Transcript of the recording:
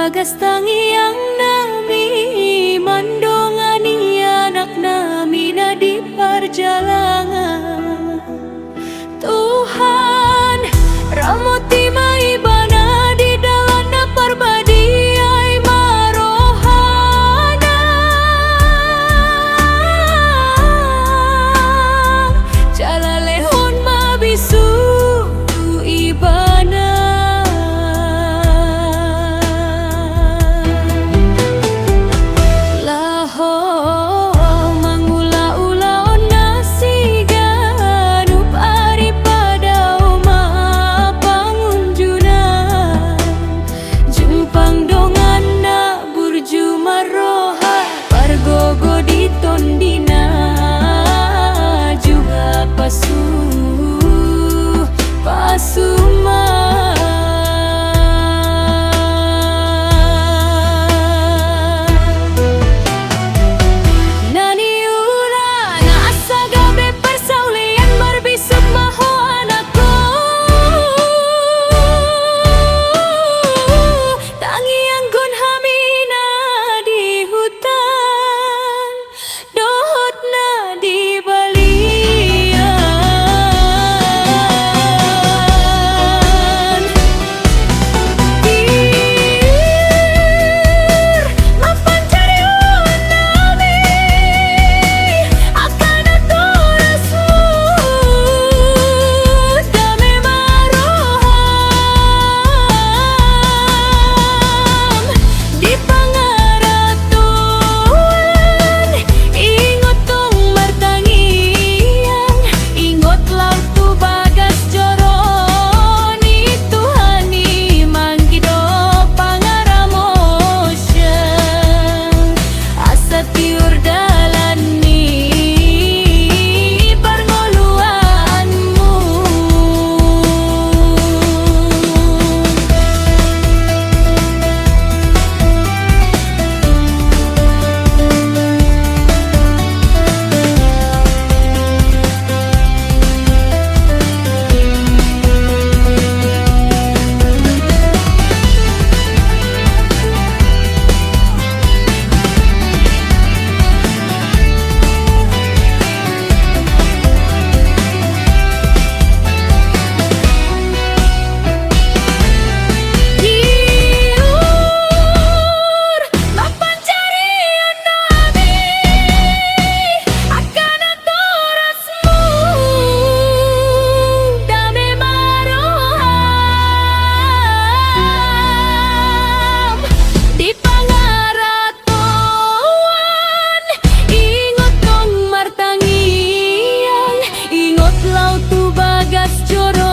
bagas tangiang nami mandongani anak nami na di perjalanan. Tuhan ramoti maibana di dalam perbadi ai marohana jalalehon mabisu tu ibana laho mangula-ulaon nasigan upari pada uma pangunjunan jempang dongan na burju maroha pargogo di tondina juga pasuma nani ula na asaga be persaulian marbisuk maho anakku tangi anggun hamina di hutan dohot na di balian mapancari unami akan aturasmu dame maroham di pangaratuan ingot tong martangian ingot laut tu bagas joroni Tuhani manggido pangaramosyan asa tiur dalani perngoluanmu. Diur mapancari nami akan aturasmu dame maroham di pangaratuan ingot tong martangian ingot laut tu bagas joro